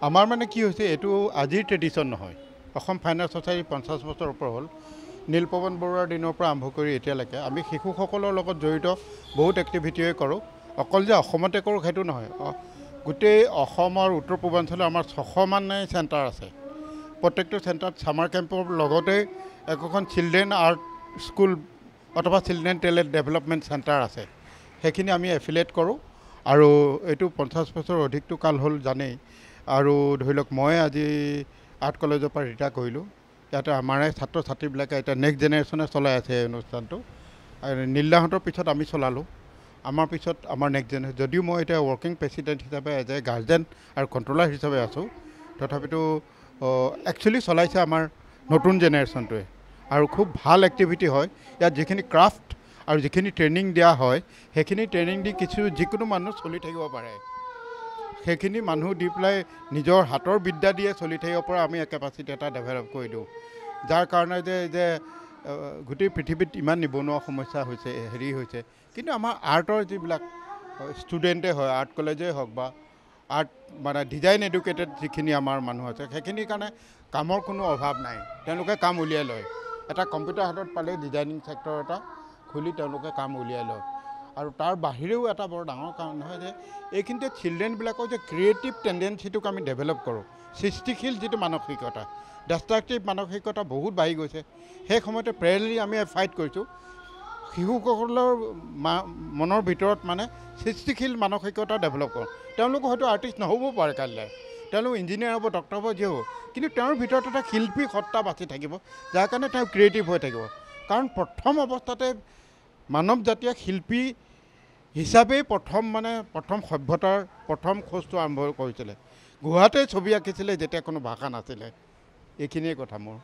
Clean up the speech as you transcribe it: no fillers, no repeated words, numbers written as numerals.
আমাৰ মানে কি হৈছে এইটো আজিৰ ট্ৰেডিশ্যন নহয় অসম ফাইন আৰ্ট ছ'চাইটি 50 বছৰ ওপৰ হ'ল নীলপৱন বৰুৱাৰ দিনৰ পৰা আৰম্ভ কৰি এতিয়ালৈকে আমি শিশুসকলৰ লগত জড়িত বহুত এক্টিভিটিয়ে কৰোঁ অকল যে অসমতে কৰোঁ সেইটো নহয় গোটেই অসমৰ উত্তৰ পূৰ্বাঞ্চলৰ আমাৰ 600 মানে চেণ্টাৰ আছে প্ৰত্যেকটো চেণ্টাৰত ছামাৰ কেম্পৰ লগতে একোখন চিলড্ৰেন আৰ্ট স্কুল অথবা চিলড্ৰেন টেলেণ্ট ডেভেলপমেণ্ট চেণ্টাৰ আছে সেইখিনি আমি এফিলিয়েট কৰোঁ আৰু এইটো 50 বছৰ অধিকটো কাল হ'ল জানেই আৰু ধৰি লওক মই আজি আৰ্ট কলেজৰ পৰা ৰিটায়াৰ কৰিলোঁ ইয়াতে আমাৰে ছাত্ৰ ছাত্ৰীবিলাকে এতিয়া নেক্সট জেনেৰেশ্যনে চলাই আছে এই অনুষ্ঠানটো আৰু নীলদাহঁতৰ পিছত আমি চলালোঁ আমাৰ পিছত আমাৰ নেক্সট জেনেৰেশ্যন যদিও মই এতিয়া ৱৰ্কিং প্ৰেচিডেণ্ট হিচাপে এজ এ গাৰ্জেন আৰু কণ্ট্ৰলাৰ হিচাপে আছোঁ তথাপিতো একচুৱেলি চলাইছে আমাৰ নতুন জেনেৰেশ্যনটোৱে আৰু খুব ভাল এক্টিভিটি হয় ইয়াত যিখিনি ক্ৰাফ্ট আৰু যিখিনি ট্ৰেইনিং দিয়া হয় সেইখিনি ট্ৰেইনিং দি যিকোনো মানুহ চলি থাকিব পাৰে সেইখিনি মানুহ দি পেলাই নিজৰ হাতৰ বিদ্যা দিয়ে চলি থাকিব পৰা আমি কেপাচিটি এটা ডেভেলপ কৰি দিওঁ যাৰ কাৰণে যে গোটেই পৃথিৱীত ইমান নিবনুৱা সমস্যা হৈছে হৈছে কিন্তু আমাৰ আৰ্টৰ যিবিলাক ষ্টুডেণ্টে হয় আৰ্ট কলেজেই হওক বা আৰ্ট মানে ডিজাইন এডুকেটেড যিখিনি আমাৰ মানুহ আছে সেইখিনিৰ কাৰণে কামৰ কোনো অভাৱ নাই তেওঁলোকে কাম উলিয়াই লয় এটা কম্পিউটাৰ হাতত পালে ডিজাইনিং ছেক্টৰ এটা খুলি তেওঁলোকে কাম উলিয়াই লয় আৰু তাৰ বাহিৰেও এটা বৰ ডাঙৰ কাৰণ নহয় যে এইখিনিতে চিলড্ৰেনবিলাকৰ যে ক্ৰিয়েটিভ টেণ্ডেঞ্চিটোক আমি ডেভেলপ কৰোঁ সৃষ্টিশীল যিটো মানসিকতা ডেষ্ট্ৰাকটিভ মানসিকতা বহুত বাঢ়ি গৈছে সেই সময়তে প্ৰেৰেলি আমি ফাইট কৰিছোঁ শিশুসকলৰ মনৰ ভিতৰত মানে সৃষ্টিশীল মানসিকতা ডেভেলপ কৰোঁ তেওঁলোক হয়তো আৰ্টিষ্ট নহ'বও পাৰে কাইলৈ তেওঁলোক ইঞ্জিনিয়াৰ হ'ব ডক্টৰ হ'ব যি হ'ব কিন্তু তেওঁৰ ভিতৰত এটা শিল্পী সত্তা বাচি থাকিব যাৰ কাৰণে তেওঁ ক্ৰিয়েটিভ হৈ থাকিব কাৰণ প্ৰথম অৱস্থাতে মানৱ জাতীয় শিল্পী হিচাপেই প্ৰথম সভ্যতাৰ প্ৰথম খোজটো আৰম্ভ কৰিছিলে গুহাতে ছবি আঁকিছিলে যেতিয়া কোনো ভাষা নাছিলে এইখিনিয়ে কথা মোৰ